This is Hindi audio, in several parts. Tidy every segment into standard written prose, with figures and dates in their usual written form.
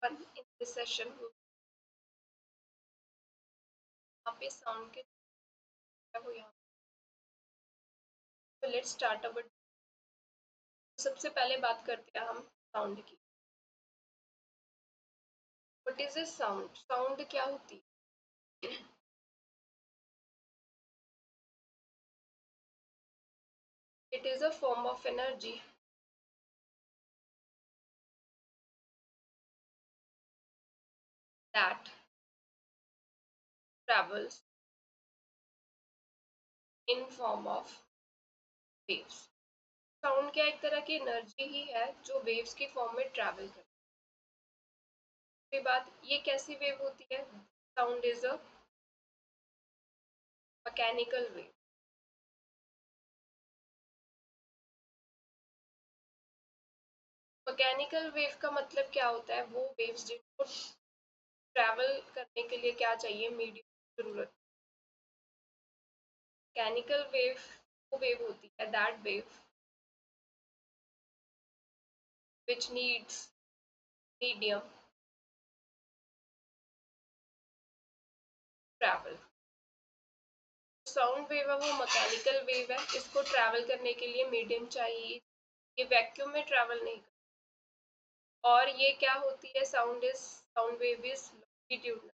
everyone. In this session यहाँ पे साउंड के वो यहाँ तो लेट्स स्टार्ट अवर। सबसे पहले बात करते हैं हम साउंड की। What is a sound? Sound क्या होती है? It is a form of energy that travels in form of waves. Sound क्या एक तरह की एनर्जी ही है जो वेव्स की फॉर्म में ट्रैवल करती है। बात ये कैसी वेव होती है? Sound is a mechanical wave. Mechanical wave का मतलब क्या होता है? वो वेव्स जिनको ट्रैवल करने के लिए क्या चाहिए? मीडियम की जरूरत। मैकेनिकल वेव वो वेव होती है that wave which needs medium travel। Sound wave है वो मैकेनिकल वेव है, इसको ट्रैवल करने के लिए मीडियम चाहिए। ये वैक्यूम में ट्रैवल नहीं करता। और ये क्या होती है? Sound wave is longitudinal.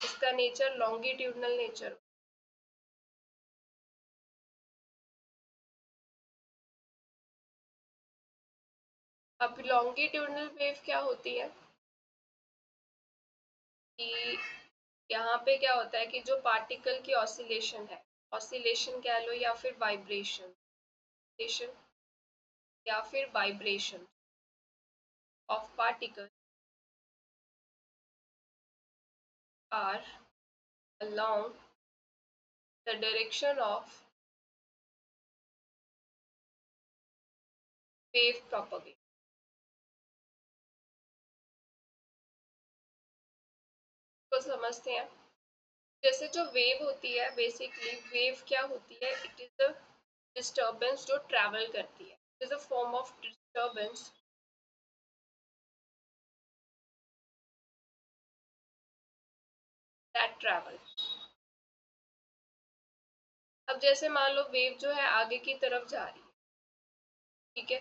इसका नेचर लॉन्गिट्यूडनल नेचर। अब लॉन्गिट्यूडनल वेव क्या होती है कि यहाँ पे क्या होता है कि जो पार्टिकल की ऑसिलेशन है, ऑसिलेशन कह लो या फिर वाइब्रेशन या फिर vibration of particles are along the direction of wave propagation। तो समझते हैं। जैसे जो वेव होती है, बेसिकली वेव क्या होती है? इट इज अ डिस्टर्बेंस जो ट्रैवल करती है। It is a form of disturbance that travel. अब जैसे मान लो वेव जो है आगे की तरफ जा रही है, ठीक है,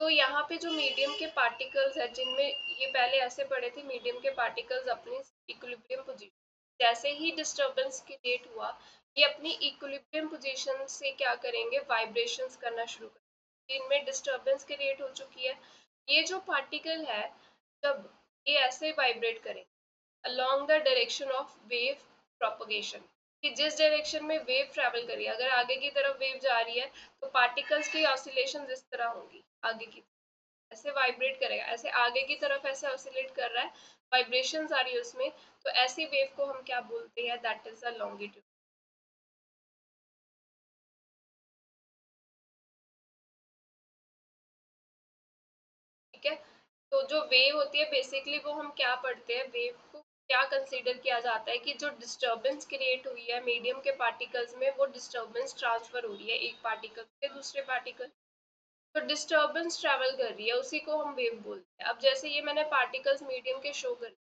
तो यहाँ पे जो मीडियम के पार्टिकल्स है, जिनमें ये पहले ऐसे पड़े थे, मीडियम के पार्टिकल्स अपनी इक्विलिब्रियम पोजीशन, जैसे ही डिस्टरबेंस क्रिएट हुआ, ये अपनी इक्विलिब्रियम पोजीशन से क्या करेंगे? वाइब्रेशंस करना शुरू करेंगे। इनमें डिस्टरबेंस क्रिएट हो चुकी है। ये जो पार्टिकल है, जब ये ऐसे वाइब्रेट करेंगे along the direction of wave propagation, कि जिस डायरेक्शन में वेव ट्रैवल करी, अगर आगे की तरफ वेव जा रही है तो पार्टिकल्स की ऑसिलेशन इस तरह होंगी, आगे की ऐसे वाइब्रेट करेगा, ऐसे आगे की तरफ ऐसे ऑसिलेट कर रहा है, वाइब्रेशंस आ रही है उसमें, तो ऐसी वेव को हम क्या बोलते हैं? That is a longitude. ठीक है, तो जो वेव होती है बेसिकली वो हम क्या पढ़ते हैं? वेव को क्या कंसीडर किया जाता है कि जो डिस्टर्बेंस क्रिएट हुई है मीडियम के पार्टिकल्स में, वो डिस्टर्बेंस ट्रांसफर हो रही है एक पार्टिकल से दूसरे पार्टिकल, तो डिस्टर्बेंस ट्रैवल कर रही है, उसी को हम वेव बोलते हैं। अब जैसे ये मैंने पार्टिकल्स मीडियम के शो कर,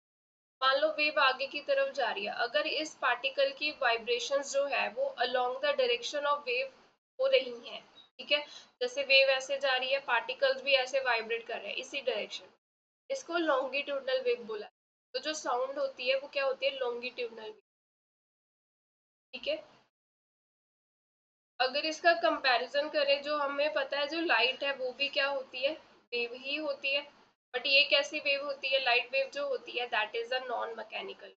मान लो वेव आगे की तरफ जा रही है, अगर इस पार्टिकल की वाइब्रेशंस जो है वो along the direction of wave हो रही हैं, ठीक है, जैसे वेव ऐसे जा रही है, पार्टिकल्स भी ऐसे वाइब्रेट कर रहे हैं इसी डायरेक्शन, इसको लॉन्गिट्यूडनल वेव बोला। तो जो साउंड होती है वो क्या होती है? Longitudinal wave. ठीक है, अगर इसका कंपैरिजन करें, जो हमें पता है जो लाइट है वो भी क्या होती है? वेव ही होती है। बट ये कैसी वेव होती है? लाइट वेव जो होती है that is a non mechanical.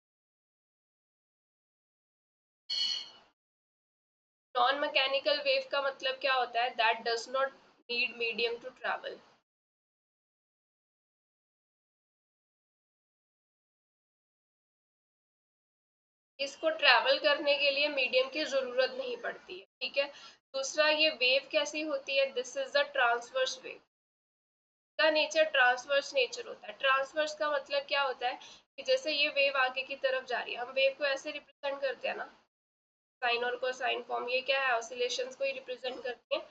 Non mechanical wave का मतलब क्या होता है? That does not need medium to travel. इसको ट्रैवल करने के लिए मीडियम की जरूरत नहीं पड़ती है। ठीक है, दूसरा ये वेव कैसी होती है? This is the transverse wave. का नेचर ट्रांसवर्स नेचर होता है। ट्रांसवर्स का मतलब क्या होता है कि जैसे ये वेव आगे की तरफ जा रही है, हम वेव को ऐसे रिप्रेजेंट करते हैं ना, साइन और कोसाइन फॉर्म, ये क्या है? ऑसिलेशंस को ही रिप्रेजेंट करते हैं।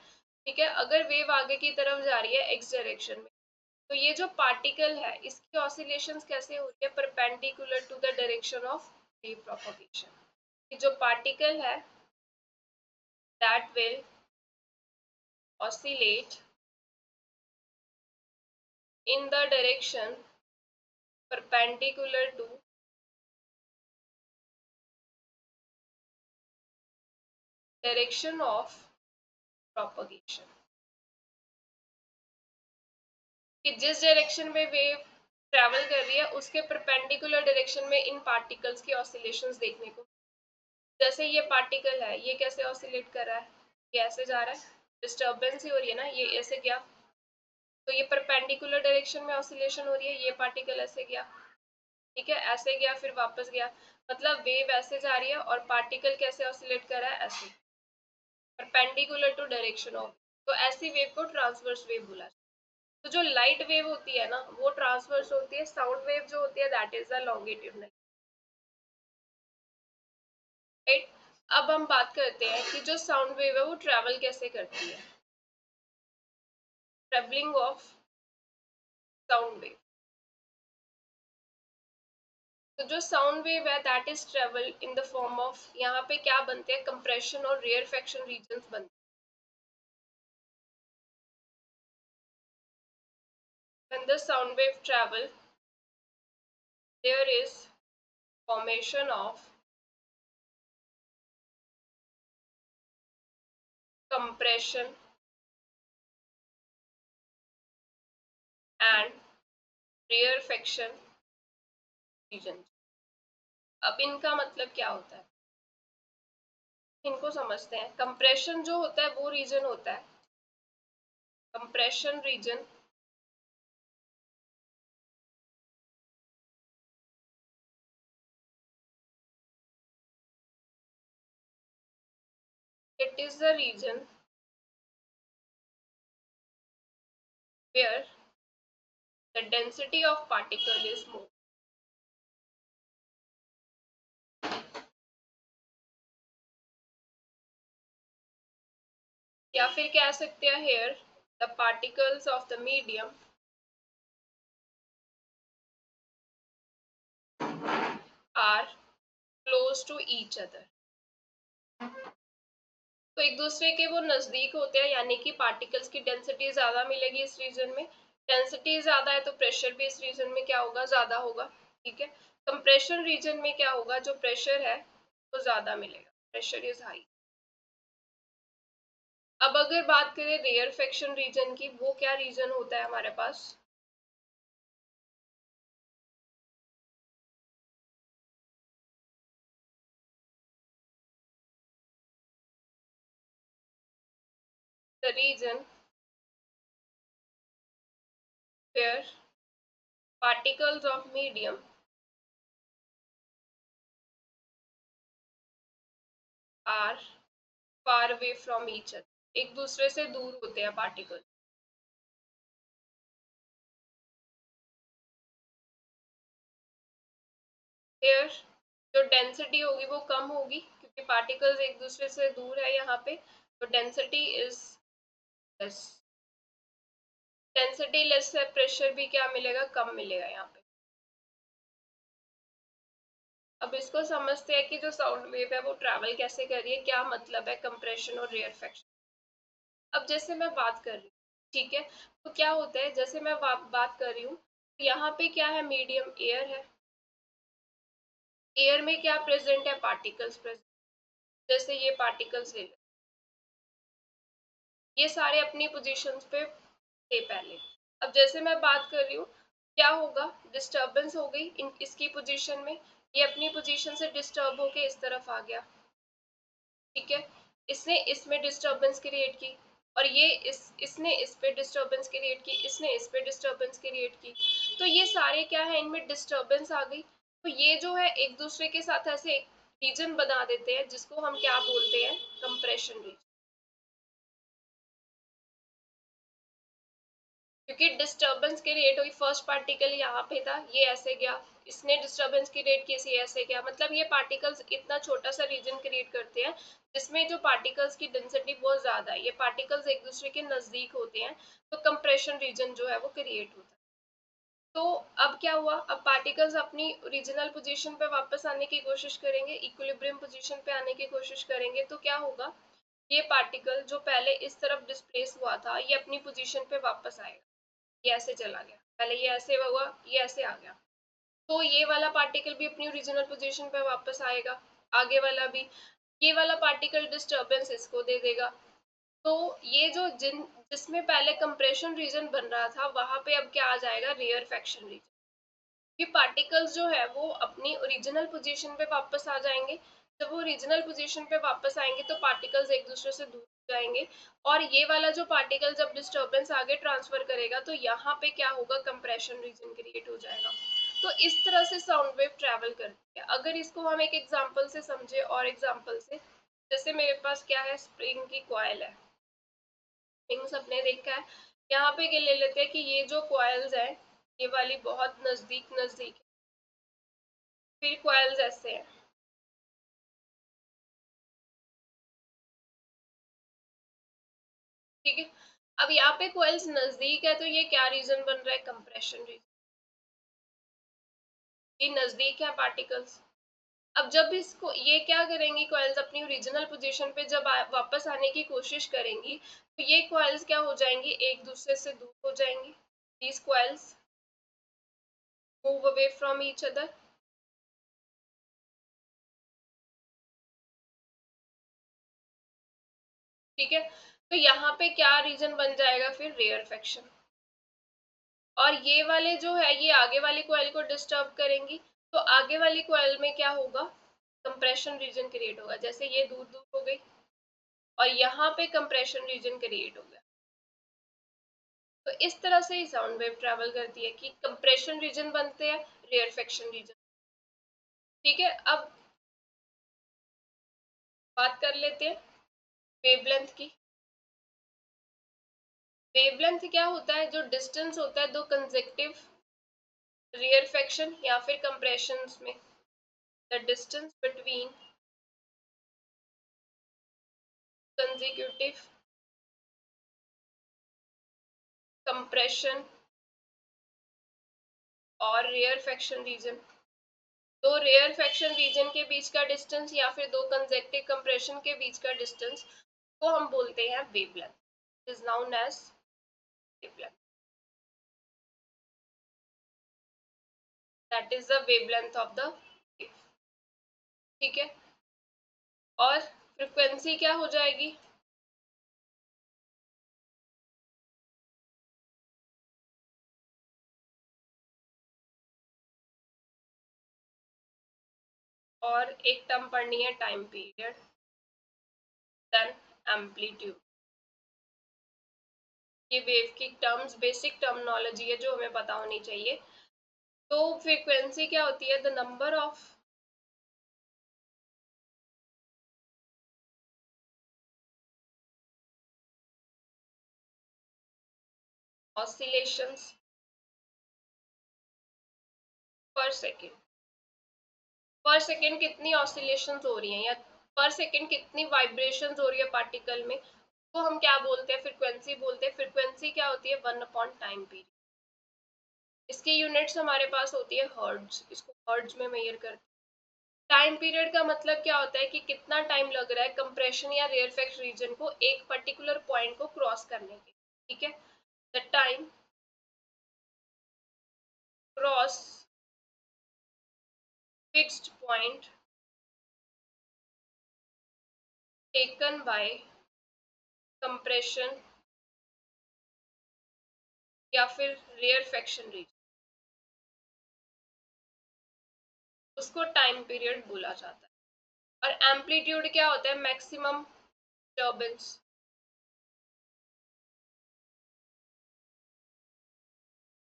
ठीक है, अगर वेव आगे की तरफ जा रही है एक्स डायरेक्शन में, तो ये जो पार्टिकल है इसकी ऑसिलेशंस कैसे हो रही है, perpendicular to the direction of wave propagation. जो पार्टिकल है that will oscillate in the direction perpendicular to direction of propagation, कि जिस डायरेक्शन में वेव ट्रैवल कर रही है उसके परपेंडिकुलर डायरेक्शन में इन पार्टिकल्स की ऑसिलेशंस देखने को। जैसे ये पार्टिकल है, ये कैसे ऑसिलेट कर रहा है, ये ऐसे जा रहा है, डिस्टर्बेंस ही हो रही है ना, ये ऐसे गया तो ये परपेंडिकुलर डायरेक्शन में ऑसिलेशन हो रही है, ये पार्टिकल ऐसे गया, ठीक है, ऐसे गया फिर वापस गया, मतलब वेव ऐसे जा रही है और पार्टिकल कैसे ऑसिलेट कर रहा है, ऐसे परपेंडिकुलर टू डायरेक्शन ऑफ। तो ऐसी वेव को ट्रांसवर्स वेव बोला जाता है। तो जो लाइट वेव होती है ना वो ट्रांसवर्स होती है, साउंड वेव जो होती है that is the longitudinal. Right, अब हम बात करते हैं कि जो साउंड वेव है वो ट्रैवल कैसे करती है, ट्रेवलिंग ऑफ साउंड वेव। तो जो साउंड वेव है that is travel in the form of, यहाँ पे क्या बनते हैं, कंप्रेशन और रेयरफेक्शन रीजन्स बनते हैं। When the sound wave travel, there is formation of compression and rarefaction regions। अब इनका मतलब क्या होता है, इनको समझते हैं। कंप्रेशन जो होता है वो रीजन होता है, compression region it is the region where the density of particle is more। या फिर कह सकते हैं here the particles of the medium are close to each other। तो एक दूसरे के वो नजदीक होते हैं, यानी कि पार्टिकल्स की डेंसिटी ज्यादा मिलेगी इस रीजन में। डेंसिटी ज्यादा है तो प्रेशर भी इस रीजन में क्या होगा, ज्यादा होगा, ठीक है। कंप्रेशन रीजन में क्या होगा, जो प्रेशर है वो ज्यादा मिलेगा, प्रेशर इज हाई। अब अगर बात करें रेयरफेक्शन रीजन की, वो क्या रीजन होता है हमारे पास, the region where particles of medium are far away from each other, एक दूसरे से दूर होते हैं पार्टिकल। एयर जो डेंसिटी होगी वो कम होगी क्योंकि पार्टिकल्स एक दूसरे से दूर है यहाँ पे, तो density is less. Density less है, प्रेशर भी क्या मिलेगा, कम मिलेगा यहाँ पे। अब इसको समझते हैं कि जो साउंड वेव है वो ट्रैवल कैसे कर रही है, क्या मतलब है कंप्रेशन और रेयरफेक्शन। अब जैसे मैं बात कर रही हूँ, ठीक है, तो क्या होता है, जैसे मैं बात कर रही हूँ, तो यहाँ पे क्या है, मीडियम एयर है, एयर में क्या प्रेजेंट है, पार्टिकल्स प्रेजेंट। जैसे ये पार्टिकल्स ले लो, ये सारे अपनी पोजीशंस पे थे पहले। अब जैसे मैं बात कर रही हूँ, क्या होगा, डिस्टरबेंस हो गई इसकी पोजीशन में, ये अपनी पोजीशन से डिस्टर्ब होके इस तरफ आ गया, ठीक है, इसने इसमें डिस्टरबेंस क्रिएट की, और ये इसने इस पे डिस्टरबेंस क्रिएट की, इसने इस पे डिस्टरबेंस क्रिएट की, तो ये सारे क्या है, इनमें डिस्टरबेंस आ गई। तो ये जो है एक दूसरे के साथ ऐसे एक रीजन बना देते हैं जिसको हम क्या बोलते हैं, कंप्रेशन रीजन। क्योंकि डिस्टरबेंस क्रिएट हुई, फर्स्ट पार्टिकल यहाँ पे था, ये ऐसे गया, इसने डिस्टरबेंस क्रिएट की, इसे ऐसे गया, मतलब ये पार्टिकल्स इतना छोटा सा रीजन क्रिएट करते हैं जिसमें जो पार्टिकल्स की डेंसिटी बहुत ज्यादा है, ये पार्टिकल्स एक दूसरे के नजदीक होते हैं, तो कंप्रेशन रीजन जो है वो क्रिएट होता है। तो अब क्या हुआ, अब पार्टिकल्स अपनी ओरिजिनल पोजीशन पे वापस आने की कोशिश करेंगे, इक्विलिब्रियम पोजीशन पे आने की कोशिश करेंगे, तो क्या होगा, ये पार्टिकल जो पहले इस तरफ डिस्प्लेस हुआ था ये अपनी पोजीशन पे वापस आएगा, ये ऐसे चला गया, पहले ये ऐसे हुआ, ये ऐसे आ गया, तो ये वाला पार्टिकल भी अपनी ओरिजिनल पोजीशन पे वापस आएगा, आगे वाला भी, ये वाला पार्टिकल डिस्टर्बेंस इसको दे देगा, तो ये जो जिसमें पहले कंप्रेशन रीजन बन रहा था वहां पे अब क्या आ जाएगा, रेयरफेक्शन रीजन। ये पार्टिकल्स जो है वो अपनी ओरिजिनल पोजीशन पे वापस आ जाएंगे, जब वो ओरिजिनल पोजीशन पे वापस आएंगे तो पार्टिकल्स एक दूसरे से दूर हो जाएंगे, और ये वाला जो पार्टिकल जब डिस्टर्बेंस आगे ट्रांसफर करेगा तो यहाँ पे क्या होगा, कंप्रेशन रीजन क्रिएट हो जाएगा। तो इस तरह से साउंड वेव ट्रेवल करती है। अगर इसको हम एक एग्जांपल से समझे, और एग्जांपल से, जैसे मेरे पास क्या है, स्प्रिंग की कॉइल है, स्प्रिंग सबने देखा है, यहाँ पे ले लेते हैं कि ये जो कॉइल्स है ये वाली बहुत नजदीक नजदीक है, फिर कॉइल्स ऐसे हैं, ठीक है। अब यहाँ पे कॉइल्स नजदीक है तो ये क्या रीजन बन रहा है, कंप्रेशन रीजन, ये नजदीक है पार्टिकल्स। अब जब इसको ये क्या करेंगी, कॉइल्स अपनी ओरिजिनल पोजीशन पे जब वापस आने की कोशिश करेंगी तो ये कॉइल्स क्या हो जाएंगी, एक दूसरे से दूर हो जाएंगी, these coils move away from each other, ठीक है। तो यहाँ पे क्या रीजन बन जाएगा फिर, रेयरफेक्शन, और ये वाले जो है ये आगे वाली कॉइल को डिस्टर्ब करेंगी, तो आगे वाली कॉइल में क्या होगा, कंप्रेशन रीजन क्रिएट होगा, जैसे ये दूर दूर हो गई और यहाँ पे कंप्रेशन रीजन क्रिएट हो गया। तो इस तरह से ही साउंड वेव ट्रेवल करती है कि कंप्रेशन रीजन बनते हैं, रेयरफेक्शन रीजन, ठीक है। अब बात कर लेते हैं वेवलेंथ की। वेवलेंथ क्या होता है, जो डिस्टेंस होता है दो कंसेक्टिव रेयरफेक्शन या फिर कंप्रेशन में, the distance between consecutive compression और रेयरफेक्शन रीजन, दो रेयरफेक्शन रीजन के बीच का डिस्टेंस या फिर दो कंसेक्टिव कंप्रेशन के बीच का डिस्टेंस को हम बोलते हैं wavelength, is known as wavelength, that is the wavelength of the wave, ठीक है। और फ्रीक्वेंसी क्या हो जाएगी, और एक टर्म पढ़नी है टाइम पीरियड, देन एम्पलीट्यूड, ये वेव की टर्म्स, बेसिक टर्मिनोलॉजी है जो हमें पता होनी चाहिए। तो फ्रीक्वेंसी क्या होती है, द नंबर ऑफ ऑसिलेशंस पर सेकेंड, पर सेकेंड कितनी ऑसिलेशंस हो रही हैं या पर सेकेंड कितनी वाइब्रेशंस हो रही है पार्टिकल में, तो हम क्या बोलते हैं, फ्रीक्वेंसी बोलते हैं। फ्रीक्वेंसी क्या होती है, 1 अपॉन टाइम पीरियड, इसकी यूनिट्स हमारे पास होती है हर्ट्ज, इसको हर्ट्ज में मेजर करते हैं। टाइम पीरियड का मतलब क्या होता है कि कितना टाइम लग रहा है कंप्रेशन या रेयरफेक्ट रीजन को एक पर्टिकुलर पॉइंट को क्रॉस करने के, ठीक है। The time cross fixed point taken by compression या फिर रेयरफेक्शन रीजन, उसको टाइम पीरियड बोला जाता है। और एम्पलीट्यूड क्या होता है, maximum disturbance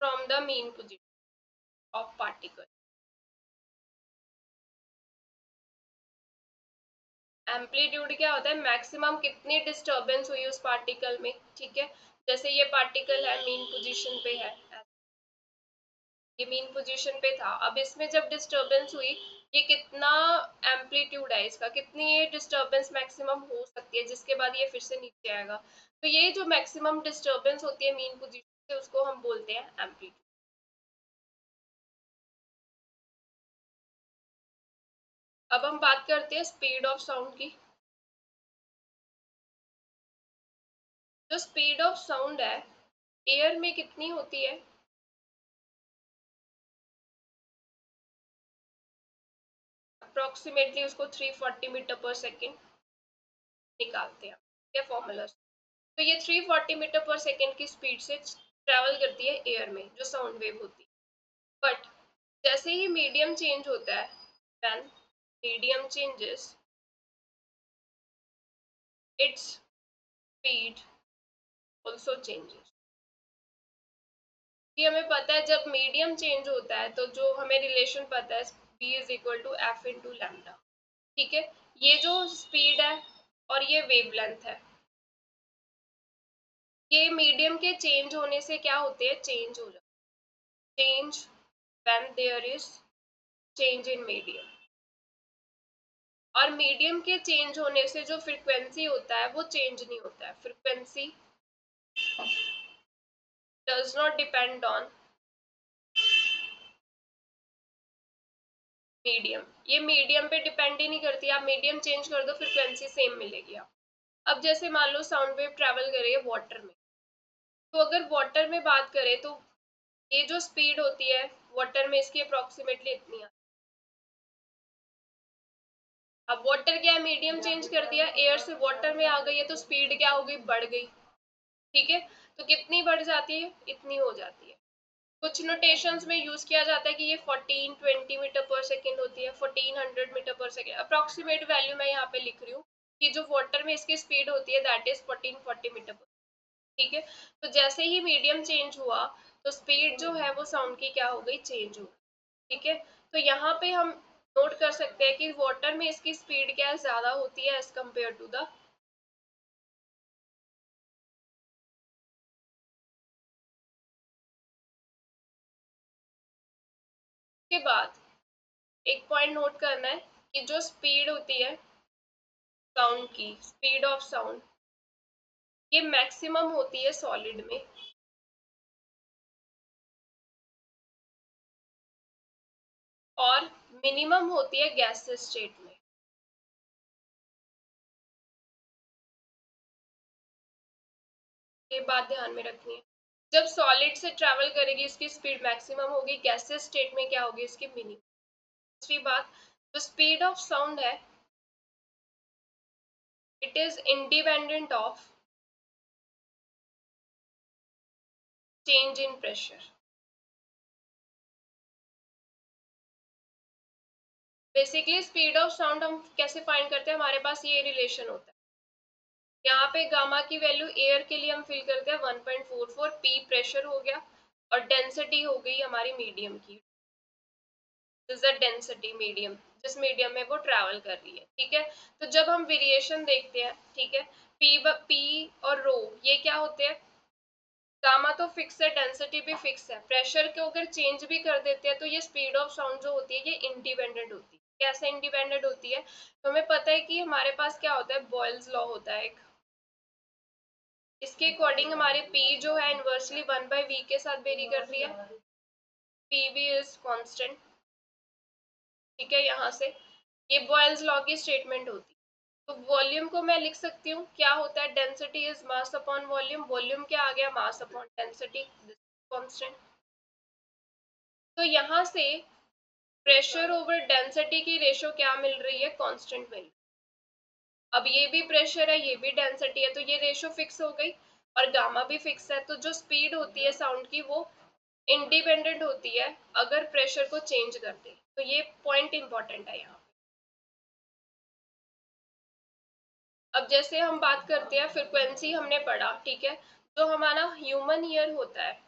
from the mean position of particle, amplitude क्या होता है, मैक्सिमम कितनी डिस्टर्बेंस हुई उस पार्टिकल में, ठीक है। जैसे ये पार्टिकल है मीन पोजीशन पे है, ये मीन पोजीशन पे था, अब इसमें जब डिस्टरबेंस हुई, ये कितना एम्पलीट्यूड है इसका, कितनी ये डिस्टरबेंस मैक्सिमम हो सकती है जिसके बाद ये फिर से नीचे आएगा, तो ये जो मैक्सिमम डिस्टरबेंस होती है मीन पोजीशन से उसको हम बोलते हैं एम्पलीट्यूड। अब हम बात करते हैं स्पीड ऑफ साउंड की। जो स्पीड ऑफ साउंड है एयर में कितनी होती है? अप्रोक्सीमेटली उसको 340 मीटर पर सेकेंड निकालते हैं क्या फॉर्मूला। तो ये 340 मीटर पर सेकेंड की स्पीड से ट्रेवल करती है एयर में जो साउंड वेव होती है। बट जैसे ही मीडियम चेंज होता है, when medium changes its speed also changes. कि हमें पता है जब मीडियम चेंज होता है तो जो हमें रिलेशन पता है v is equal to f into lambda. ठीक है, ये जो स्पीड है और ये वेवलेंथ है, ये मीडियम के चेंज होने से क्या होते हैं, चेंज हो जाते, change when there is change in medium. और मीडियम के चेंज होने से जो फ्रीक्वेंसी होता है वो चेंज नहीं होता है। Frequency does not depend on medium, ये मीडियम पे डिपेंड ही नहीं करती। आप मीडियम चेंज कर दो फ्रीक्वेंसी सेम मिलेगी आप। अब जैसे मान लो साउंड वेव ट्रैवल कर रही है वाटर में, तो अगर वाटर में बात करें तो ये जो स्पीड होती है वाटर में इसकी अप्रोक्सीमेटली इतनी है। अब वाटर क्या है, मीडियम चेंज कर दिया, एयर से वाटर में आ गई है तो स्पीड क्या हो गई, बढ़ गई। ठीक है, तो कितनी बढ़ जाती है, इतनी हो जाती है। कुछ नोटेशंस में यूज किया जाता है कि ये 1420 मीटर पर सेकेंड होती है, 1400 metre per second. Approximate value मैं यहाँ पे लिख रही हूँ कि जो वाटर में इसकी स्पीड होती है दैट इज 1440 मीटर पर। ठीक है, तो जैसे ही मीडियम चेंज हुआ तो स्पीड जो है वो साउंड की क्या हो गई, चेंज हो गई। ठीक है, तो यहाँ पे हम नोट कर सकते हैं कि वाटर में इसकी स्पीड क्या है, ज्यादा होती है एज कम्पेयर टू द। के बाद एक पॉइंट नोट करना है कि जो स्पीड होती है साउंड की, स्पीड ऑफ साउंड, ये मैक्सिमम होती है सॉलिड में और मिनिमम होती है गैसियस स्टेट में। ये बात ध्यान में रखनी है। जब सॉलिड से ट्रैवल करेगी इसकी स्पीड मैक्सिमम होगी, गैसियस स्टेट में क्या होगी, इसकी मिनिमम। दूसरी बात, जो स्पीड ऑफ साउंड है it is independent of change in pressure. Basically speed of sound हम कैसे फाइंड करते हैं, हमारे पास ये रिलेशन होता है। यहाँ पे गामा की वैल्यू एयर के लिए हम फिल करते हैं 1.44, पी प्रेशर हो गया और डेंसिटी हो गई हमारी मीडियम की, इज द डेंसिटी मीडियम, जिस मीडियम में वो ट्रैवल कर रही है। ठीक है, तो जब हम वेरिएशन देखते हैं, ठीक है, पी और रो ये क्या होते हैं, गामा तो फिक्स है, डेंसिटी भी फिक्स है, प्रेशर को अगर चेंज भी कर देते हैं तो ये स्पीड ऑफ साउंड जो होती है ये इंडिपेंडेंट होती है। कैसे इंडिपेंडेंट होती है, तो हमें पता है कि हमारे पास क्या होता है, बॉयल्स लॉ होता है एक, इसके अकॉर्डिंग हमारे पी जो है इनवर्सली 1/v के साथ वेरी कर रही है, पी वी इज कांस्टेंट। ठीक है, यहाँ से ये बॉयल्स लॉ की स्टेटमेंट होती है। तो वॉल्यूम को मैं लिख सकती हूँ, क्या होता है, density is mass upon volume, volume क्या आ गया, मास अपॉन डेंसिटी कांस्टेंट। तो यहाँ से प्रेशर ओवर डेंसिटी की रेशो क्या मिल रही है, कांस्टेंट मिल रही है। अब ये भी प्रेशर है ये भी डेंसिटी है तो ये रेशो फिक्स हो गई और गामा भी फिक्स है, तो जो स्पीड होती है साउंड की वो इंडिपेंडेंट होती है अगर प्रेशर को चेंज कर दे। तो ये पॉइंट इंपॉर्टेंट है यहाँ। अब जैसे हम बात करते हैं फ्रिक्वेंसी, हमने पढ़ा, ठीक है, जो हमारा ह्यूमन ईयर होता है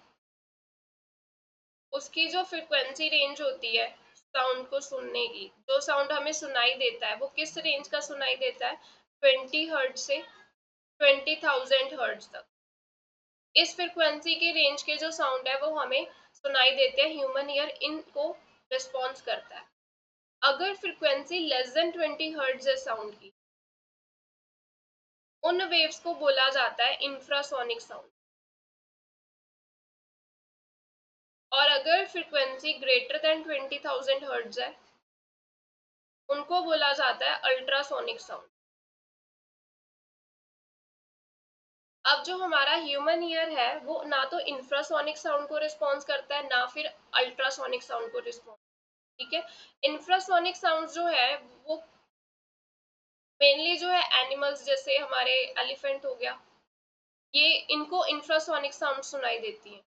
उसकी जो फ्रिक्वेंसी रेंज होती है साउंड को सुनने की, जो साउंड हमें सुनाई देता है वो किस रेंज का सुनाई देता है, 20 हर्ट्ज से 20,000 हर्ट्ज तक। इस फ्रिक्वेंसी के रेंज के जो साउंड है वो हमें सुनाई देते हैं, ह्यूमन ईयर इनको रिस्पॉन्स करता है। अगर फ्रिक्वेंसी लेस देन 20 हर्ट्ज है साउंड की, उन वेव्स को बोला जाता है इंफ्रासोनिक साउंड। और अगर फ्रिक्वेंसी ग्रेटर देन 20,000 हर्ट्ज है उनको बोला जाता है अल्ट्रासोनिक साउंड। अब जो हमारा ह्यूमन ईयर है वो ना तो इंफ्रासोनिक साउंड को रिस्पॉन्स करता है ना फिर अल्ट्रासोनिक साउंड को रिस्पॉन्स, ठीक है। इंफ्रासोनिक साउंड जो है वो मेनली जो है एनिमल्स, जैसे हमारे एलिफेंट हो गया, ये इनको इंफ्रासोनिक साउंड सुनाई देती है।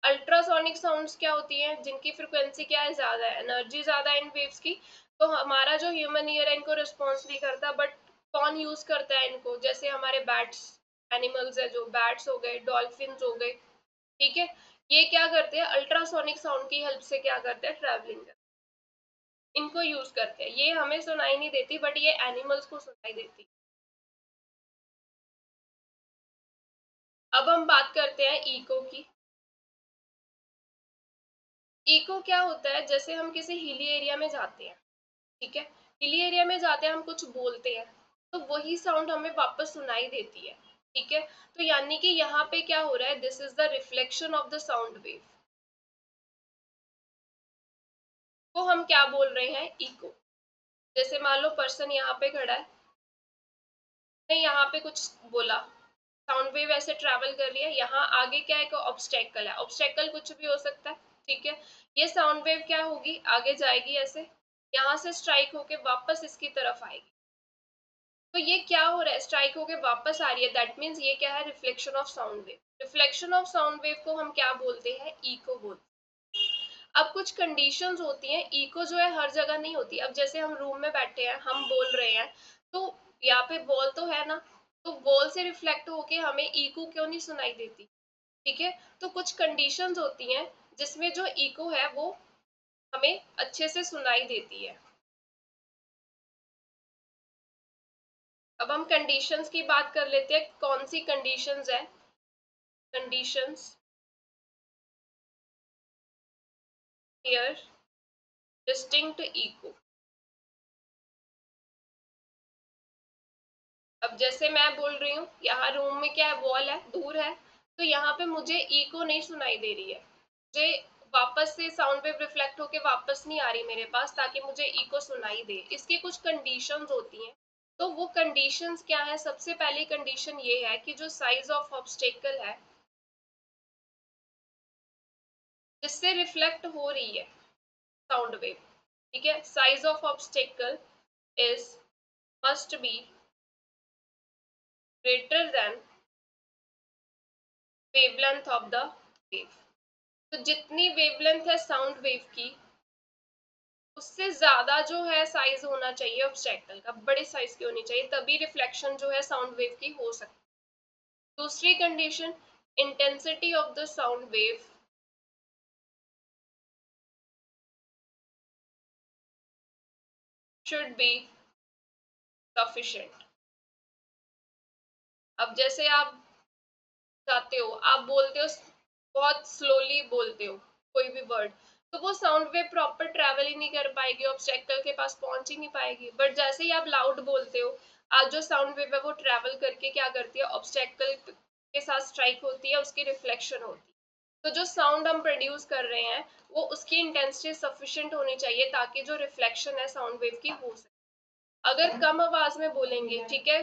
अल्ट्रासोनिक साउंड्स क्या होती हैं, जिनकी फ्रिक्वेंसी क्या है, ज्यादा है, एनर्जी ज्यादा है इन वेव्स की, तो हमारा जो ह्यूमन ईयर है इनको रिस्पॉन्स नहीं करता। बट कौन यूज करता है इनको, जैसे हमारे बैट्स, एनिमल्स है जो बैट्स हो गए, डॉल्फिन हो गए, ठीक है, ये क्या करते हैं, अल्ट्रासोनिक साउंड की हेल्प से क्या करते हैं, ट्रैवलिंग करते हैं, इनको यूज करते हैं। ये हमें सुनाई नहीं देती बट ये एनिमल्स को सुनाई देती। अब हम बात करते हैं इको की। इको क्या होता है, जैसे हम किसी हिली एरिया में जाते हैं, ठीक है, हिली एरिया में जाते हैं, हम कुछ बोलते हैं तो वही साउंड हमें वापस सुनाई देती है, ठीक है। तो यानी कि यहाँ पे क्या हो रहा है, this is the reflection of the sound wave, को हम क्या बोल रहे हैं, इको। जैसे मान लो पर्सन यहाँ पे खड़ा है, ने यहाँ पे कुछ बोला, साउंड वेव ऐसे ट्रैवल कर रही है, यहाँ आगे क्या है, ऑब्स्टेकल है, ऑब्स्टेकल कुछ भी हो सकता है, ठीक है। ये साउंड वेव क्या होगी, आगे जाएगी ऐसे, यहाँ से स्ट्राइक होके वापस इसकी तरफ आएगी। तो ये क्या हो रहा है, स्ट्राइक होके वापस आ रही है, दैट मीन्स ये क्या है, reflection of sound wave. Reflection of sound wave को हम क्या बोलते हैं, इको बोलते हैं। अब कुछ कंडीशंस होती हैं, इको जो है हर जगह नहीं होती। अब जैसे हम रूम में बैठे हैं, हम बोल रहे हैं, तो यहाँ पे वॉल तो है ना, तो वॉल से रिफ्लेक्ट होके हमें इको क्यों नहीं सुनाई देती, ठीक है। तो कुछ कंडीशंस होती हैं जिसमें जो इको है वो हमें अच्छे से सुनाई देती है। अब हम कंडीशंस की बात कर लेते हैं, कौन सी कंडीशंस है, कंडीशंस हियर डिस्टिंक्ट इको। अब जैसे मैं बोल रही हूँ, यहाँ रूम में क्या है, वॉल है, दूर है, तो यहाँ पे मुझे इको नहीं सुनाई दे रही है, मुझे वापस से साउंड वेव रिफ्लेक्ट होके वापस नहीं आ रही मेरे पास, ताकि मुझे इको सुनाई दे। इसकी कुछ कंडीशंस होती हैं, तो वो कंडीशंस क्या है, सबसे पहली कंडीशन ये है कि जो साइज ऑफ ऑब्स्टेकल है जिससे रिफ्लेक्ट हो रही है साउंड वेव, ठीक है, size of obstacle is must be greater than wavelength of the wave. तो जितनी वेवलेंथ है साउंड वेव की, उससे ज्यादा जो है साइज होना चाहिए ऑब्स्टेकल का, बड़े साइज की होनी चाहिए, तभी रिफ्लेक्शन जो है साउंड वेव की हो सकती है। दूसरी condition, intensity of the sound wave should be sufficient. अब जैसे आप जाते हो, आप बोलते हो, बहुत स्लोली बोलते हो कोई भी वर्ड, तो वो साउंड वेव प्रॉपर ट्रैवल ही नहीं कर पाएगी, ऑब्स्टेकल के पास पहुंच ही नहीं पाएगी। बट जैसे ही आप लाउड बोलते हो, आज जो साउंड वेव है वो ट्रैवल करके क्या करती है, ऑब्स्टेकल के साथ स्ट्राइक होती है, उसकी रिफ्लेक्शन होती है। तो जो साउंड हम प्रोड्यूस कर रहे हैं वो उसकी इंटेंसिटी सफिशिएंट होनी चाहिए, ताकि जो रिफ्लेक्शन है साउंड वेव की हो सके। अगर कम आवाज में बोलेंगे, ठीक है,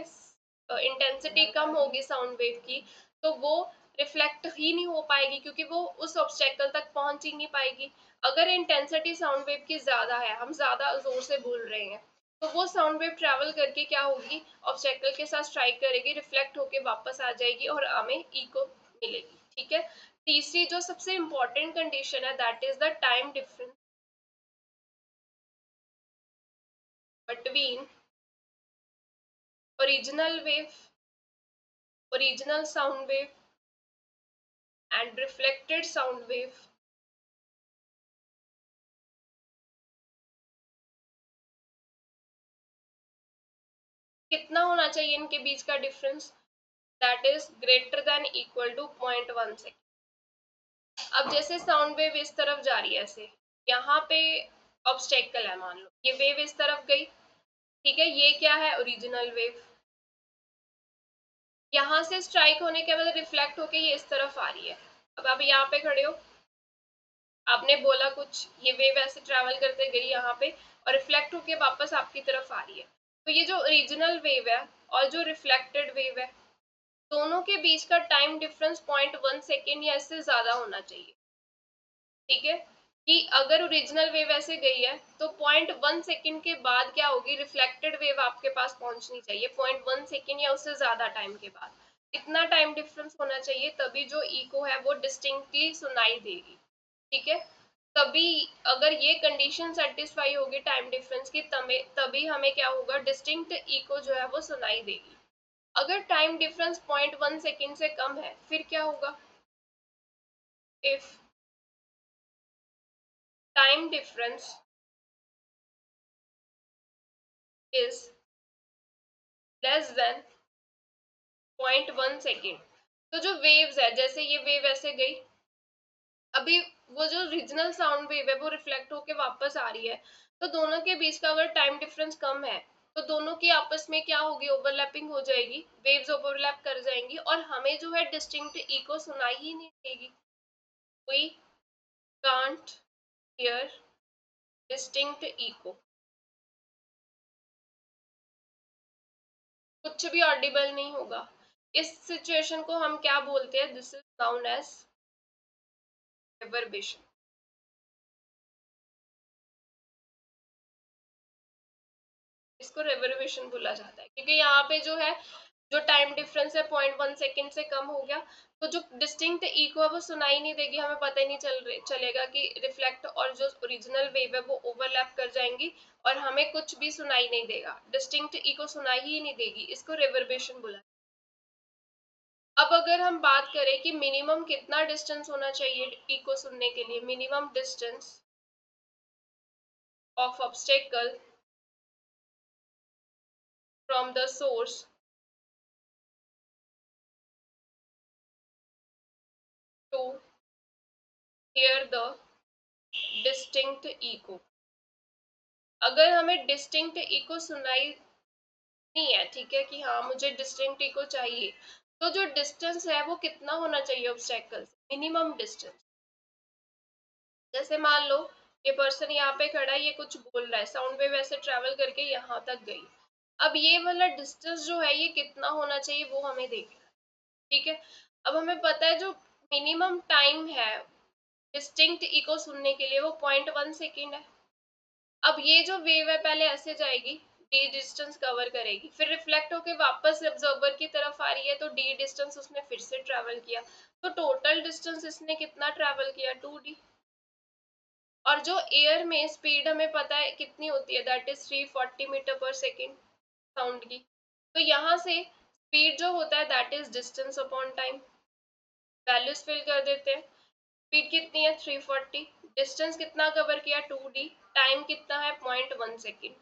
इंटेंसिटी कम होगी साउंड वेव की, तो वो रिफ्लेक्ट ही नहीं हो पाएगी, क्योंकि वो उस ऑब्स्टेकल तक पहुंच ही नहीं पाएगी। अगर इंटेंसिटी साउंड वेव की ज्यादा है, हम ज्यादा जोर से बोल रहे हैं, तो वो साउंड वेव ट्रैवल करके क्या होगी, ऑब्स्टेकल के साथ स्ट्राइक करेगी, रिफ्लेक्ट होके वापस आ जाएगी और हमें इको मिलेगी, ठीक है। तीसरी जो सबसे इंपॉर्टेंट कंडीशन है, that is the time difference between original wave, original sound wave and reflected sound wave। कितना होना चाहिए इनके बीच का difference, that is greater than equal to 0.1 second. अब जैसे साउंड वेव इस तरफ जा रही है ऐसे, यहाँ पे ऑब्स्टेकल है, मान लो ये वेव इस तरफ गई, ठीक है, ये क्या है, ओरिजिनल वेव, यहाँ से स्ट्राइक होने के बाद रिफ्लेक्ट होके ये इस तरफ आ रही है। अब आप यहाँ पे खड़े हो, आपने बोला कुछ, ये वेव ऐसे ट्रैवल करते गई यहाँ पे और रिफ्लेक्ट होके वापस आपकी तरफ आ रही है। तो ये जो ओरिजिनल वेव है और जो रिफ्लेक्टेड वेव है, दोनों के बीच का टाइम डिफरेंस 0.1 सेकेंड या इससे ज्यादा होना चाहिए। ठीक है, कि अगर ओरिजिनल वेव ऐसे गई है तो 0.1 सेकेंड के बाद क्या होगी, रिफ्लेक्टेड वेव आपके पास पहुंचनी चाहिए 0.1 सेकेंड या उससे ज्यादा टाइम के बाद। इतना टाइम डिफरेंस होना चाहिए, तभी जो इको है वो डिस्टिंक्टली सुनाई देगी। ठीक है, तभी अगर ये कंडीशन सेटिस्फाई होगी टाइम डिफरेंस की, तभी हमें क्या होगा, डिस्टिंक्ट इको जो है वो सुनाई देगी। अगर टाइम डिफरेंस 0.1 सेकेंड से कम है फिर क्या होगा, if time difference is less than 0.1 second, तो जो वेव्स है, जैसे ये वेव ऐसे गई, अभी वो जो रीजनल साउंड वेव है वो रिफ्लेक्ट होके वापस आ रही है, तो दोनों के बीच का अगर टाइम डिफरेंस कम है तो दोनों की आपस में क्या होगी, ओवरलैपिंग हो जाएगी, वेव्स ओवरलैप कर जाएंगी और हमें जो है डिस्टिंक्ट इको सुनाई ही नहीं देगी। We can't hear distinct echo, कुछ भी ऑडिबल नहीं होगा। इस सिचुएशन को हम क्या बोलते हैं, दिस इज नाउन एज रिवर्बेशन। इसको रिवर्बेशन बोला जाता है, क्योंकि यहाँ पे जो है, जो टाइम डिफरेंस है 0.1 सेकेंड से कम हो गया, तो जो डिस्टिंक्ट इको है वो सुनाई नहीं देगी, हमें पता ही नहीं चलेगा कि रिफ्लेक्ट और जो ओरिजिनल वेव है वो ओवरलैप कर जाएंगी और हमें कुछ भी सुनाई नहीं देगा, डिस्टिंक्ट इको सुनाई ही नहीं देगी, इसको रिवर्बेशन बोला। अब अगर हम बात करें कि मिनिमम कितना डिस्टेंस होना चाहिए इको सुनने के लिए, minimum distance of obstacle from the source to hear the distinct echo. अगर हमें डिस्टिंक्ट इको सुनाई नहीं है, ठीक है, कि हाँ मुझे डिस्टिंक्ट इको चाहिए, तो जो डिस्टेंस है वो कितना होना चाहिए ऑब्स्टेकल से, मिनिमम डिस्टेंस। जैसे मान लो ये पर्सन यहाँ पे खड़ा है, ये कुछ बोल रहा है, साउंड वेव ऐसे ट्रेवल करके यहाँ तक गई, अब ये वाला डिस्टेंस जो है ये कितना होना चाहिए वो हमें देखना है। ठीक है, अब हमें पता है जो मिनिमम टाइम है डिस्टिंक्ट इको सुनने के लिए वो 0.1 सेकेंड है। अब ये जो वेव है पहले ऐसे जाएगी, डी डिस्टेंस कवर करेगी, फिर रिफ्लेक्ट होके वापस ऑब्जर्वर की तरफ आ रही है, तो डी डिस्टेंस उसने फिर से ट्रेवल किया, तो टोटल डिस्टेंस इसने कितना ट्रेवल किया, 2d। और जो एयर में स्पीड हमें पता है कितनी होती है, that is 340 metre per second sound की, तो यहाँ से स्पीड जो होता है that is distance upon time, values fill कर देते हैं। स्पीड कितनी है 340, डिस्टेंस कितना कवर किया 2d, टाइम कितना है 0.1 सेकेंड।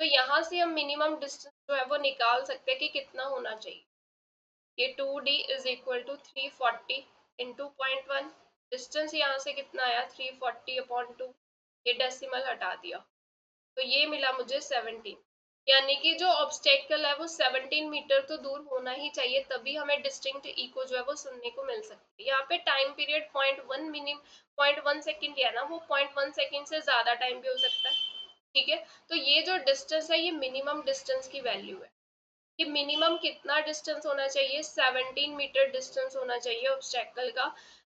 तो यहाँ से हम मिनिमम डिस्टेंस जो है वो निकाल सकते हैं कि कितना होना चाहिए, ये 2d is equal to 340 into 0.1, distance यहाँ से कितना आया 340 अपॉन 2, ये डेसिमल हटा दिया, तो ये मिला मुझे 17, यानी कि जो ऑब्स्टेकल है वो 17 मीटर तो दूर होना ही चाहिए, तभी हमें डिस्टिंक्ट इको जो है वो सुनने को मिल सकती है। यहाँ पे टाइम पीरियड 0.1 सेकेंड है ना, वो 0.1 सेकेंड से ज्यादा टाइम भी हो सकता है। ठीक है, तो ये जो डिस्टेंस है ये मिनिमम डिस्टेंस की वैल्यू है, कि मिनिमम कितना डिस्टेंस होना चाहिए, 17 मीटर डिस्टेंस होना चाहिए ऑब्स्टेकल का,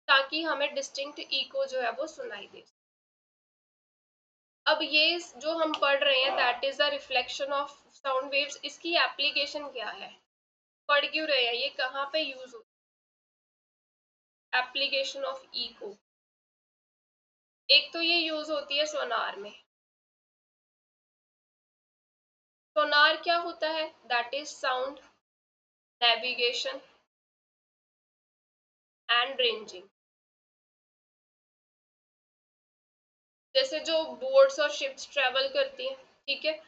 ताकि हमें डिस्टिंक्ट इको जो है वो सुनाई दे। अब ये जो हम पढ़ रहे हैं that is the reflection of sound waves, इसकी एप्लीकेशन क्या है, पढ़ क्यों रहे हैं, ये कहाँ पे यूज हो, एप्लीकेशन ऑफ इको। एक तो ये यूज होती है सोनार में। सोनार क्या होता है, that is sound navigation and ranging. जैसे जो बोट्स और शिप्स ट्रेवल करती हैं, ठीक है,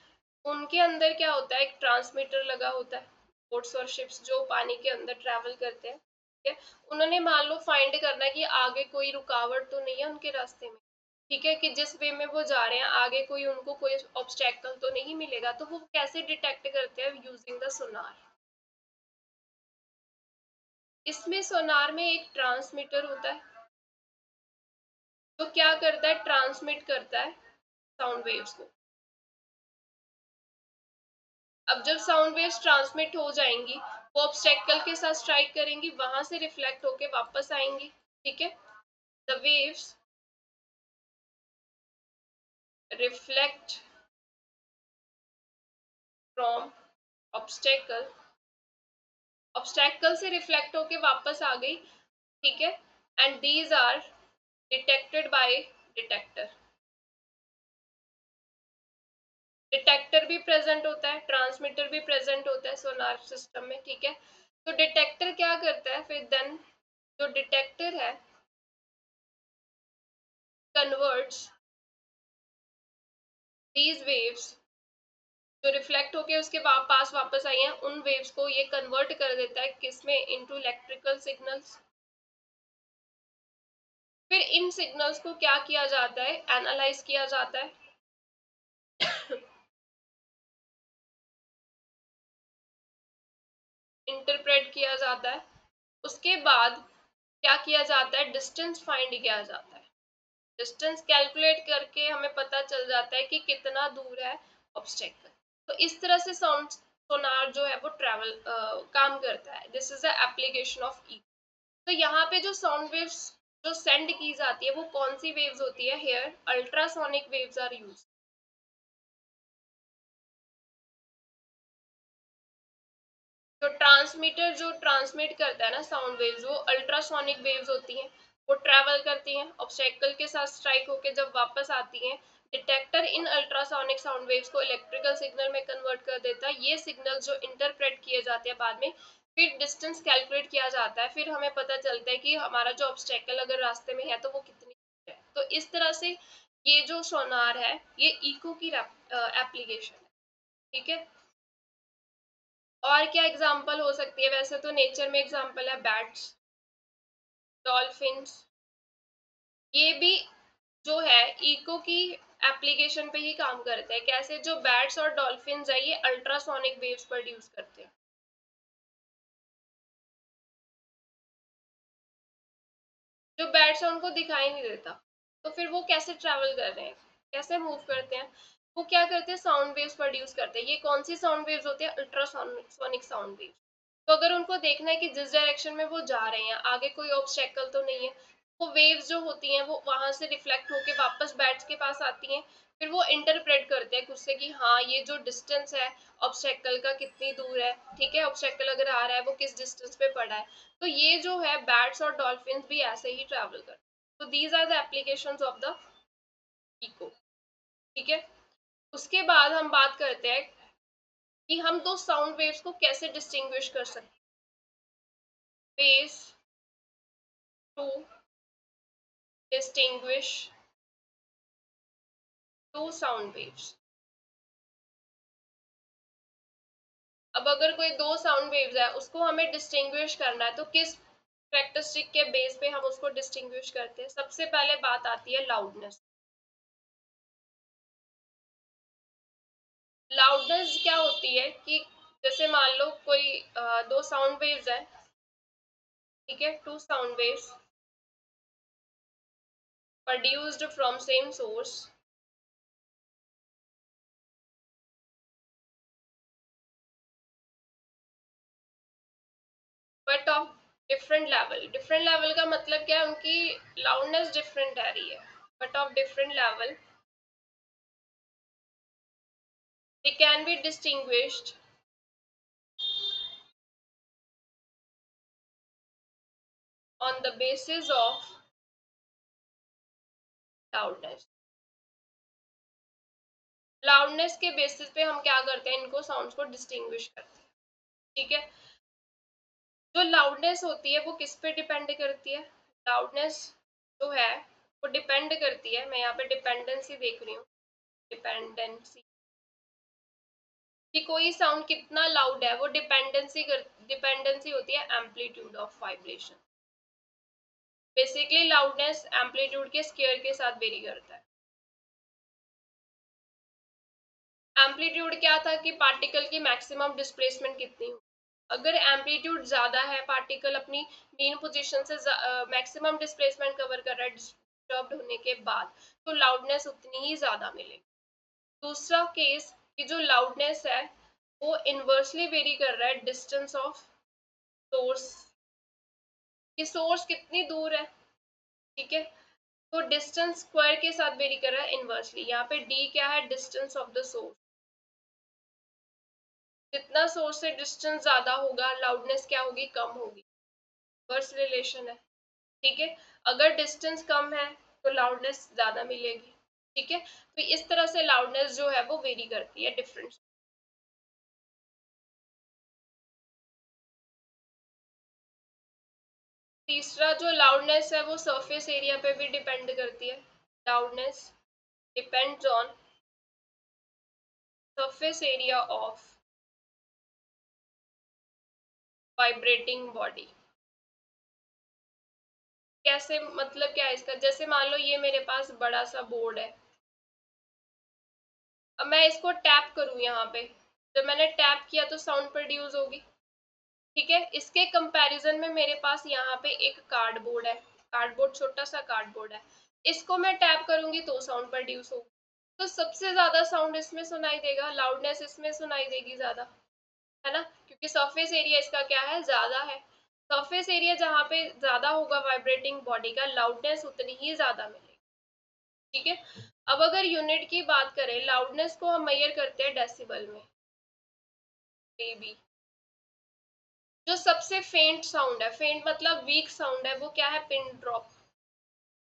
उनके अंदर क्या होता है, एक ट्रांसमीटर लगा होता है। बोट्स और शिप्स जो पानी के अंदर ट्रेवल करते हैं, ठीक है, उन्होंने मान लो फाइंड करना है कि आगे कोई रुकावट तो नहीं है उनके रास्ते में, ठीक है, कि जिस वे में वो जा रहे हैं आगे कोई उनको कोई ऑब्स्टेकल तो नहीं मिलेगा, तो वो कैसे डिटेक्ट करते हैं, यूजिंग द सोनार। इसमें सोनार में एक ट्रांसमीटर होता है जो क्या करता है, ट्रांसमिट करता है साउंड वेव्स को। अब जब साउंड वेव्स ट्रांसमिट हो जाएंगी, वो ऑब्स्टेकल के साथ स्ट्राइक करेंगी, वहां से रिफ्लेक्ट होके वापस आएंगी, ठीक है। The waves reflect from obstacle, obstacle से रिफ्लेक्ट होके वापस आ गई, ठीक है। And these are detected by detector. Detector भी प्रेजेंट होता है, ट्रांसमीटर भी प्रेजेंट होता है सोनार सिस्टम में, ठीक है। तो डिटेक्टर क्या करता है फिर, देन जो डिटेक्टर है कन्वर्ट्स दीज वेव्स, जो रिफ्लेक्ट होके उसके पास वापस आई हैं, उन वेव्स को ये कन्वर्ट कर देता है किसमें, इनटू इलेक्ट्रिकल सिग्नल्स। फिर इन सिग्नल्स को क्या किया जाता है, एनालाइज किया जाता है। इंटरप्रेट किया जाता है। उसके बाद क्या किया जाता है, डिस्टेंस फाइंड किया जाता है। डिस्टेंस कैलकुलेट करके हमें पता चल जाता है कि कितना दूर है ऑब्स्टेकल। तो इस तरह से साउंड सोनार जो है वो ट्रैवल काम करता है। This is the application of E. तो यहाँ पे जो साउंड वेव्स जो सेंड की जाती है वो कौन सी वेव्स होती है, here ultrasonic waves are use. तो ट्रांसमीटर जो ट्रांसमिट करता है ना साउंड वेव्स, वो अल्ट्रासोनिक वेव्स होती हैं, वो ट्रैवल करती हैं ऑब्स्टेकल के साथ स्ट्राइक होके जब वापस आती हैं, डिटेक्टर इन अल्ट्रासोनिक साउंड वेव्स को इलेक्ट्रिकल सिग्नल में कन्वर्ट कर देता है। ये सिग्नल जो इंटरप्रेट किए जाते हैं बाद में, फिर डिस्टेंस कैलकुलेट किया जाता है, फिर हमें पता चलता है कि हमारा जो ऑब्स्टेकल अगर रास्ते में है तो वो कितनी है। तो इस तरह से ये जो सोनार है ये इको की एप्लीकेशन है, ठीक है। और क्या एग्जाम्पल हो सकती है, वैसे तो नेचर में एग्जाम्पल है बैट्स, डॉल्फिन्स, ये भी जो है इको की एप्लीकेशन पे ही काम करते हैं। कैसे, जो बैट्स और डॉल्फिन्स है ये अल्ट्रासोनिक वेव्स प्रोड्यूस करते हैं। जो बैट्स है उनको दिखाई नहीं देता, तो फिर वो कैसे ट्रैवल कर रहे हैं, कैसे मूव करते हैं, वो क्या करते हैं, साउंड वेव्स प्रोड्यूस करते हैं। ये कौन सी साउंड वेव्स होती है, अल्ट्रासोनिक साउंड वेव्स। तो अगर उनको देखना है कि जिस डायरेक्शन में वो जा रहे हैं आगे कोई ऑब्स्टेकल तो नहीं है, वो वेव्स जो होती हैं वो वहां से रिफ्लेक्ट होके वापस बैट्स के पास आती हैं। फिर वो इंटरप्रेट करते हैं खुद से कि हाँ ये जो डिस्टेंस है ऑब्स्टेकल का कितनी दूर है, ठीक है, ऑब्स्टेकल अगर आ रहा है वो किस डिस्टेंस पे पड़ा है। तो ये जो है बैट्स और डॉल्फिन्स भी ऐसे ही ट्रैवल करते हैं। तो these are the applications of the echo, ठीक है। उसके बाद हम बात करते हैं कि हम दो साउंड वेव्स को कैसे डिस्टिंग्विश कर सकते हैं। Waves to distinguish two sound waves. अब अगर कोई दो साउंड वेव्स है उसको हमें डिस्टिंग्विश करना है, तो किस कैरेक्टरिस्टिक के बेस पे हम उसको डिस्टिंग्विश करते हैं। सबसे पहले बात आती है लाउडनेस। लाउडनेस क्या होती है कि जैसे मान लो कोई दो साउंड वेव्स है, ठीक है, two sound waves produced from same source but of different level. Different level का मतलब क्या है, उनकी लाउडनेस डिफरेंट आ रही है, but of different level they can be distinguished on the basis of loudness। Loudness के बेसिस पे हम क्या करते हैं, इनको साउंड्स को डिस्टिंग्विश करते हैं, ठीक है। जो लाउडनेस होती है वो किस पे डिपेंड करती है, लाउडनेस जो है वो डिपेंड करती है, मैं यहाँ पे डिपेंडेंसी देख रही हूँ, डिपेंडेंसी कि कोई साउंड कितना लाउड है, वो डिपेंडेंसी होती है amplitude of vibration. Basically loudness amplitude के स्केयर के साथ वेरी करता है। एम्पलीट्यूड क्या था कि पार्टिकल की मैक्सिमम डिस्प्लेसमेंट कितनी हो, अगर एम्पलीट्यूड ज्यादा है पार्टिकल अपनी मीन पोजीशन से मैक्सिमम डिस्प्लेसमेंट कवर कर रहा है, डिस्टर्ब्ड होने के बाद, तो लाउडनेस उतनी ही ज्यादा मिलेगी। दूसरा केस कि जो लाउडनेस है वो इनवर्सली वेरी कर रहा है डिस्टेंस ऑफ सोर्स, कि सोर्स कितनी दूर है, ठीक है, तो डिस्टेंस स्क्वायर के साथ वेरी कर रहा है इनवर्सली। यहाँ पे डी क्या है, डिस्टेंस ऑफ द सोर्स। जितना सोर्स से डिस्टेंस ज्यादा होगा लाउडनेस क्या होगी, कम होगी, इनवर्स रिलेशन है, ठीक है। अगर डिस्टेंस कम है तो लाउडनेस ज्यादा मिलेगी, ठीक है। तो इस तरह से लाउडनेस जो है वो वेरी करती है डिफरेंट। तीसरा जो लाउडनेस है वो सरफेस एरिया पे भी डिपेंड करती है। Loudness depends on surface area of vibrating body. कैसे, मतलब क्या है इसका, जैसे मान लो ये मेरे पास बड़ा सा बोर्ड है, अब मैं इसको टैप करूं यहाँ पे, जब मैंने टैप किया तो साउंड प्रोड्यूस होगी, ठीक है। इसके कंपैरिजन में मेरे पास यहाँ पे एक कार्डबोर्ड है, कार्डबोर्ड छोटा सा कार्डबोर्ड है, इसको मैं टैप करूंगी तो साउंड प्रोड्यूस होगी। तो सबसे ज्यादा साउंड इसमें सुनाई देगा, लाउडनेस इसमें सुनाई देगी ज्यादा, है ना, क्योंकि सरफेस एरिया इसका क्या है, ज्यादा है। सरफेस एरिया जहाँ पे ज्यादा होगा वाइब्रेटिंग बॉडी का, लाउडनेस उतनी ही ज्यादा मिलेगी, ठीक है। अब अगर यूनिट की बात करें, लाउडनेस को हम मेजर करते हैं डेसिबल में, डेबी। जो सबसे फेंट साउंड है, फेंट मतलब वीक साउंड है, वो क्या है, पिन ड्रॉप।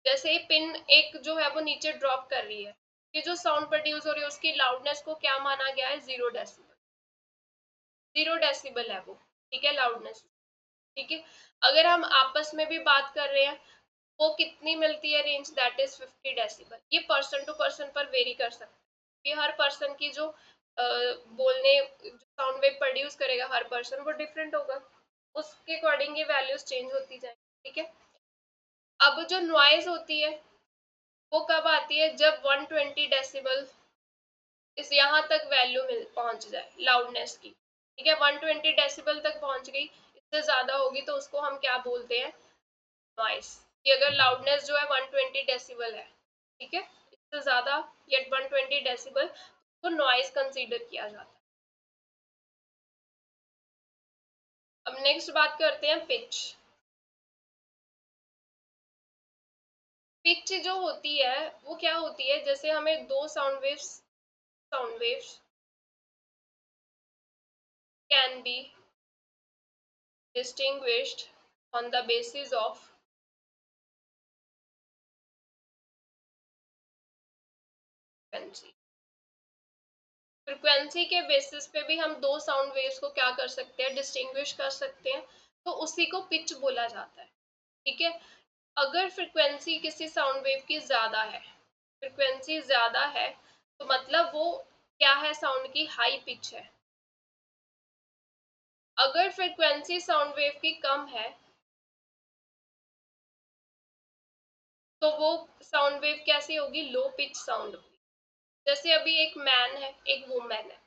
जैसे ही पिन एक जो है वो नीचे ड्रॉप कर रही है, ये जो साउंड प्रोड्यूस हो रही है उसकी लाउडनेस को क्या माना गया है, 0 डेसिबल। 0 डेसिबल है वो, ठीक है, लाउडनेस, ठीक है। अगर हम आपस में भी बात कर रहे हैं, वो कितनी मिलती है रेंज, दैट इज 50 डेसिबल। ये पर्सन टू पर्सन पर वेरी कर सकता है, ये हर पर्सन की जो बोलने साउंड वेव प्रोड्यूस करेगा हर पर्सन, वो डिफरेंट होगा, उसके अकॉर्डिंग ये वैल्यूज चेंज होती जाएंगी, ठीक है। अब जो नॉइज होती है वो कब आती है, जब 120 डेसिबल इस यहाँ तक वैल्यू मिल पहुंच जाए लाउडनेस की, ठीक है, 120 डेसिबल तक पहुंच गई, इससे ज्यादा होगी तो उसको हम क्या बोलते हैं, नॉइस। कि अगर लाउडनेस जो है 120 डेसिबल है, ठीक है, इससे ज्यादा या 120 डेसिबल, तो नॉइस कंसीडर किया जाता है। अब नेक्स्ट बात करते हैं पिच। पिच जो होती है वो क्या होती है, जैसे हमें दो sound waves can be distinguished on the basis of frequency। Frequency के बेसिस पे भी हम दो साउंड वेव्स को क्या कर सकते हैं, डिस्टिंग्विश कर सकते हैं, तो उसी को पिच बोला जाता है, ठीक है। अगर फ्रिक्वेंसी किसी साउंड वेव की ज्यादा है, फ्रिक्वेंसी ज्यादा है, तो मतलब वो क्या है, साउंड की हाई पिच है। अगर फ्रिक्वेंसी साउंड वेव की कम है, तो वो साउंड वेव कैसी होगी, लो पिच साउंड होगी। जैसे अभी एक मैन है एक वुमेन है,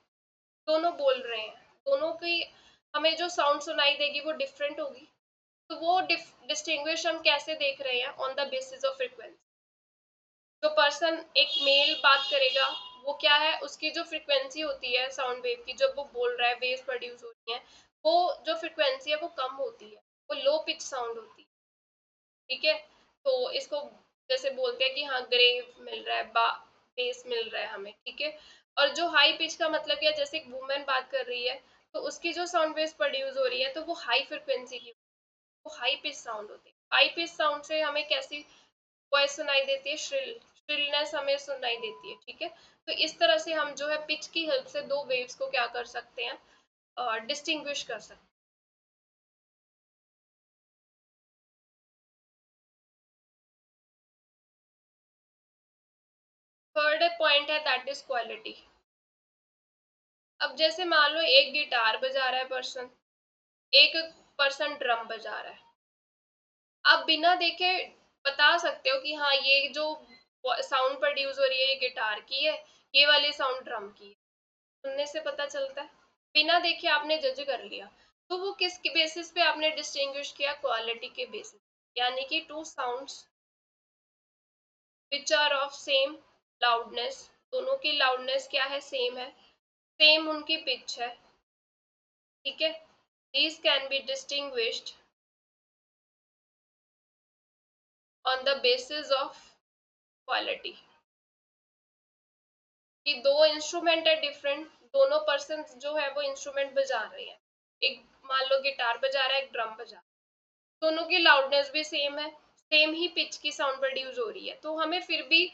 दोनों बोल रहे हैं, दोनों की हमें जो साउंड सुनाई देगी वो डिफरेंट होगी, तो वो डिस्टिंग्विश हम कैसे देख रहे हैं, on the basis of frequency. जो पर्सन एक मेल बात करेगा, वो क्या है, उसकी जो फ्रिक्वेंसी होती है साउंड वेव की, जब वो बोल रहा है, वेव प्रोड्यूस होती है, वो जो फ्रिक्वेंसी है वो कम होती है, वो लो पिच साउंड होती है, ठीक है। तो इसको जैसे बोलते हैं कि हाँ ग्रेव मिल रहा है, बेस मिल रहा है हमें, ठीक है। और जो हाई पिच का मतलब क्या, जैसे एक वुमेन बात कर रही है, तो उसकी जो साउंड वेव प्रोड्यूस हो रही है, तो वो हाई फ्रिक्वेंसी की, वो हाई पिच साउंड होती है। हाई पिच साउंड से हमें कैसी वॉइस सुनाई देती है, श्रिलनेस हमें सुनाई देती है, ठीक है। तो इस तरह से हम जो है पिच की हेल्प से दो वेव्स को क्या कर सकते हैं, डिस्टिंग्विश कर सकते हैं। थर्ड पॉइंट है दैट इज क्वालिटी। अब जैसे मान लो एक गिटार बजा रहा है पर्सन, एक पर्सन ड्रम बजा रहा है, आप बिना देखे बता सकते हो कि हाँ ये जो साउंड प्रोड्यूस हो रही है ये गिटार की है, ये वाली साउंड ड्रम की है, सुनने से पता चलता है, बिना देखे आपने जज कर लिया। तो वो किस बेसिस पे आपने डिस्टिंग्विश किया, क्वालिटी के बेसिस, यानी कि two sounds which are of same loudness, दोनों की लाउडनेस क्या है, सेम है, सेम उनकी पिच है, ठीक है। These can be distinguished on the basis of quality, कि दो इंस्ट्रूमेंट है डिफरेंट, दोनों पर्सन जो है वो इंस्ट्रूमेंट बजा रहे हैं, एक मान लो गिटार बजा रहा है, एक ड्रम बजा रहा है, दोनों की लाउडनेस भी सेम है, सेम ही पिच की साउंड प्रोड्यूस हो रही है, तो हमें फिर भी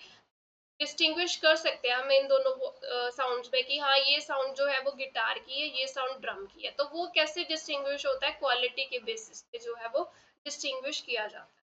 डिस्टिंग्विश कर सकते हैं हम इन दोनों साउंड्स में कि हाँ ये साउंड जो है वो गिटार की है, ये साउंड ड्रम की है। तो वो कैसे डिस्टिंग्विश होता है, क्वालिटी के बेसिस पे जो है वो डिस्टिंग्विश किया जाता है।